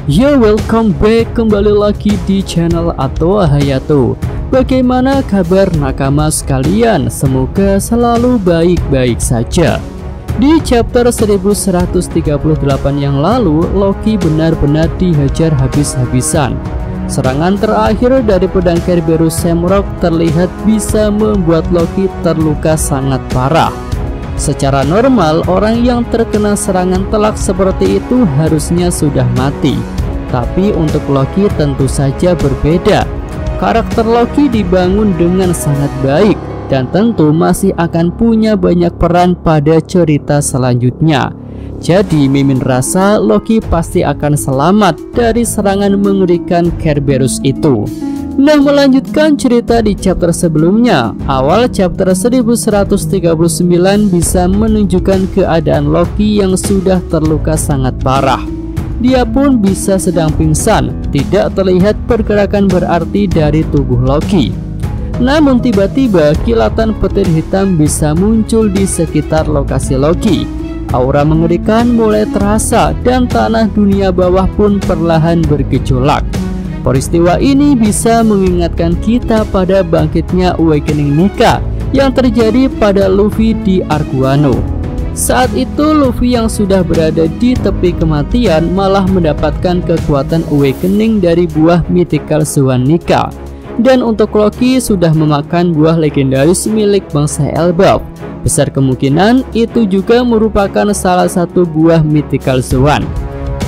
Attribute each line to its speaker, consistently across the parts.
Speaker 1: Yo, welcome back kembali lagi di channel Atoa Hayato. Bagaimana kabar nakama sekalian? Semoga selalu baik-baik saja. Di chapter 1138 yang lalu, Loki benar-benar dihajar habis-habisan. Serangan terakhir dari pedang Kerberos Shamrock terlihat bisa membuat Loki terluka sangat parah. Secara normal, orang yang terkena serangan telak seperti itu harusnya sudah mati. Tapi untuk Loki tentu saja berbeda. Karakter Loki dibangun dengan sangat baik dan tentu masih akan punya banyak peran pada cerita selanjutnya. Jadi Mimin rasa Loki pasti akan selamat dari serangan mengerikan Kerberos itu. Nah, melanjutkan cerita di chapter sebelumnya, awal chapter 1139 bisa menunjukkan keadaan Loki yang sudah terluka sangat parah. Dia pun bisa sedang pingsan, tidak terlihat pergerakan berarti dari tubuh Loki. Namun tiba-tiba kilatan petir hitam bisa muncul di sekitar lokasi Loki. Aura mengerikan mulai terasa dan tanah dunia bawah pun perlahan bergejolak. Peristiwa ini bisa mengingatkan kita pada bangkitnya Awakening Nika yang terjadi pada Luffy di Arc Wano. Saat itu Luffy yang sudah berada di tepi kematian malah mendapatkan kekuatan Awakening dari buah Mythical Swan Nika. Dan untuk Loki sudah memakan buah legendaris milik bangsa Elbaf. Besar kemungkinan itu juga merupakan salah satu buah Mythical Swan.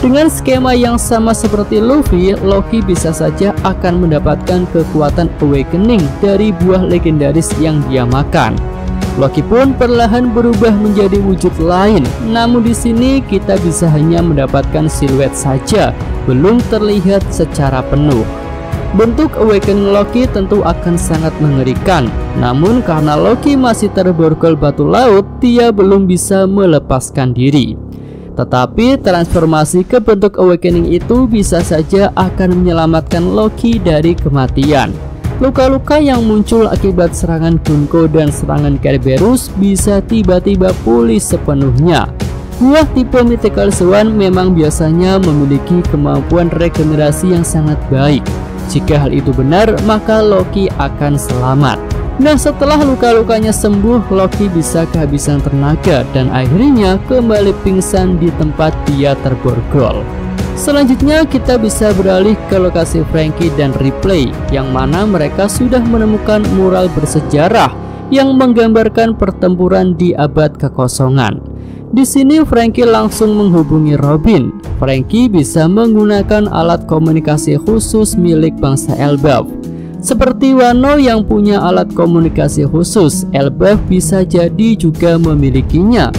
Speaker 1: Dengan skema yang sama seperti Luffy, Loki bisa saja akan mendapatkan kekuatan Awakening dari buah legendaris yang dia makan. Loki pun perlahan berubah menjadi wujud lain. Namun di sini kita bisa hanya mendapatkan siluet saja, belum terlihat secara penuh. Bentuk Awakening Loki tentu akan sangat mengerikan. Namun karena Loki masih terborgol batu laut, dia belum bisa melepaskan diri. Tetapi transformasi ke bentuk Awakening itu bisa saja akan menyelamatkan Loki dari kematian. Luka-luka yang muncul akibat serangan Bunko dan serangan Kerberos bisa tiba-tiba pulih sepenuhnya. Buah tipe Mythical Swan memang biasanya memiliki kemampuan regenerasi yang sangat baik. Jika hal itu benar, maka Loki akan selamat. Nah, setelah luka-lukanya sembuh, Loki bisa kehabisan tenaga dan akhirnya kembali pingsan di tempat dia terborgol. Selanjutnya kita bisa beralih ke lokasi Franky dan Ripley, yang mana mereka sudah menemukan mural bersejarah yang menggambarkan pertempuran di abad kekosongan. Di sini Franky langsung menghubungi Robin. Franky bisa menggunakan alat komunikasi khusus milik bangsa Elbaf. Seperti Wano yang punya alat komunikasi khusus, Elbaf bisa jadi juga memilikinya.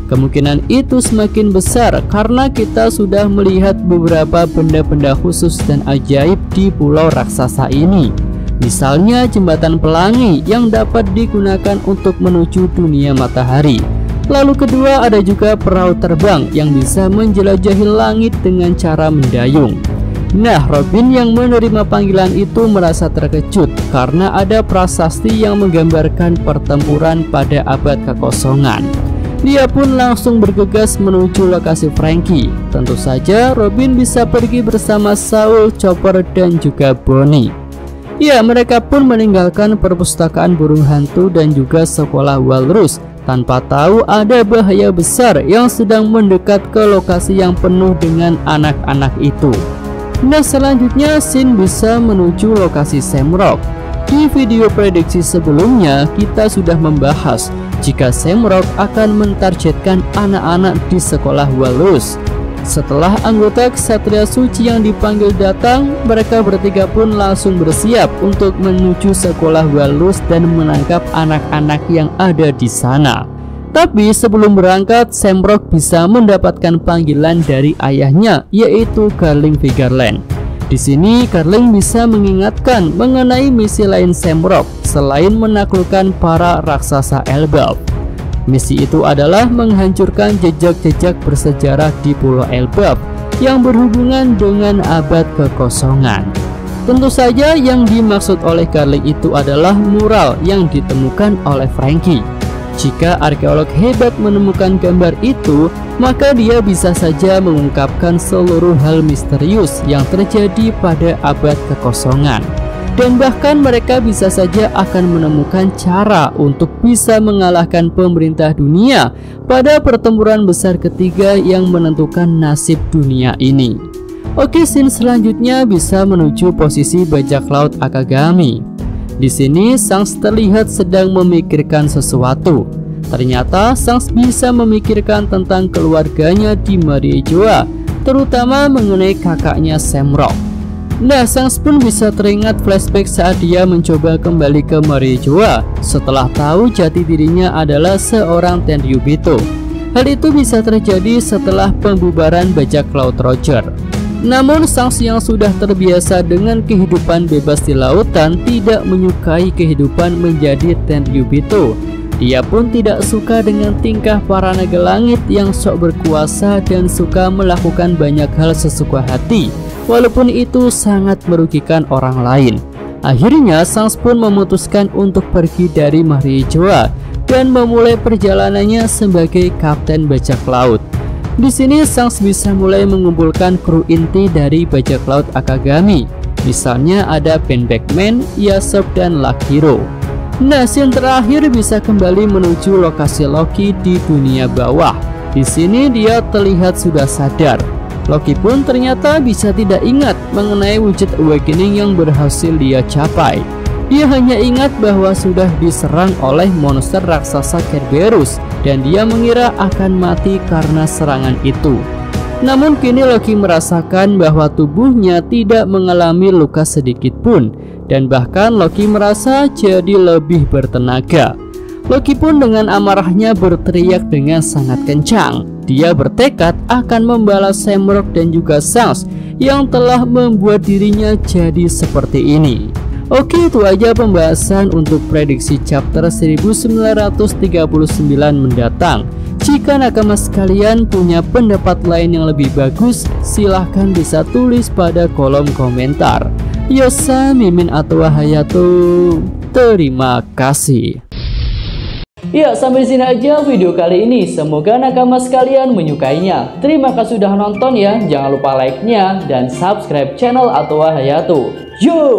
Speaker 1: Kemungkinan itu semakin besar karena kita sudah melihat beberapa benda-benda khusus dan ajaib di pulau raksasa ini. Misalnya jembatan pelangi yang dapat digunakan untuk menuju dunia matahari. Lalu kedua ada juga perahu terbang yang bisa menjelajahi langit dengan cara mendayung. Nah, Robin yang menerima panggilan itu merasa terkejut karena ada prasasti yang menggambarkan pertempuran pada abad kekosongan. Dia pun langsung bergegas menuju lokasi Franky. Tentu saja Robin bisa pergi bersama Saul, Chopper, dan juga Bonnie. Ya, mereka pun meninggalkan perpustakaan burung hantu dan juga sekolah Walrus tanpa tahu ada bahaya besar yang sedang mendekat ke lokasi yang penuh dengan anak-anak itu. Nah, selanjutnya Shin bisa menuju lokasi Shamrock. Di video prediksi sebelumnya kita sudah membahas jika Shamrock akan mentargetkan anak-anak di sekolah Walrus. Setelah anggota Ksatria Suci yang dipanggil datang, mereka bertiga pun langsung bersiap untuk menuju sekolah Walrus dan menangkap anak-anak yang ada di sana. Tapi sebelum berangkat, Shamrock bisa mendapatkan panggilan dari ayahnya, yaitu Garling Vigarland. Di sini Garling bisa mengingatkan mengenai misi lain Shamrock selain menaklukkan para raksasa Elbaf. Misi itu adalah menghancurkan jejak-jejak bersejarah di Pulau Elbaf yang berhubungan dengan abad kekosongan. Tentu saja yang dimaksud oleh Garling itu adalah mural yang ditemukan oleh Franky. Jika arkeolog hebat menemukan gambar itu, maka dia bisa saja mengungkapkan seluruh hal misterius yang terjadi pada abad kekosongan. Dan bahkan mereka bisa saja akan menemukan cara untuk bisa mengalahkan pemerintah dunia pada pertempuran besar ketiga yang menentukan nasib dunia ini. Oke, scene selanjutnya bisa menuju posisi bajak laut Akagami. Di sini Shanks terlihat sedang memikirkan sesuatu. Ternyata Shanks bisa memikirkan tentang keluarganya di Mariejoa, terutama mengenai kakaknya Shamrock. Nah, Shanks pun bisa teringat flashback saat dia mencoba kembali ke Mariejoa setelah tahu jati dirinya adalah seorang Tenryubito. Hal itu bisa terjadi setelah pembubaran bajak laut Roger. Namun Shanks yang sudah terbiasa dengan kehidupan bebas di lautan tidak menyukai kehidupan menjadi Tenryubito. Dia pun tidak suka dengan tingkah para naga langit yang sok berkuasa dan suka melakukan banyak hal sesuka hati, walaupun itu sangat merugikan orang lain. Akhirnya Shanks pun memutuskan untuk pergi dari Mariejoa dan memulai perjalanannya sebagai kapten bajak laut. Di sini Shanks bisa mulai mengumpulkan kru inti dari bajak laut Akagami. Misalnya ada Ben Beckman, Yasopp, dan Luck Hero. Nah, scene terakhir bisa kembali menuju lokasi Loki di dunia bawah. Di sini dia terlihat sudah sadar. Loki pun ternyata bisa tidak ingat mengenai wujud awakening yang berhasil dia capai. Dia hanya ingat bahwa sudah diserang oleh monster raksasa Kerberos dan dia mengira akan mati karena serangan itu. Namun kini Loki merasakan bahwa tubuhnya tidak mengalami luka sedikit pun, dan bahkan Loki merasa jadi lebih bertenaga. Loki pun dengan amarahnya berteriak dengan sangat kencang. Dia bertekad akan membalas Shamrock dan juga Shanks yang telah membuat dirinya jadi seperti ini. Oke, itu aja pembahasan untuk prediksi chapter 1939 mendatang. Jika nakama sekalian punya pendapat lain yang lebih bagus, silahkan bisa tulis pada kolom komentar. Yosa Mimin atau Hayato. Terima kasih. Ya, sampai di sini aja video kali ini. Semoga nakama sekalian menyukainya. Terima kasih sudah nonton ya. Jangan lupa like-nya dan subscribe channel Atwa Hayato. Yo!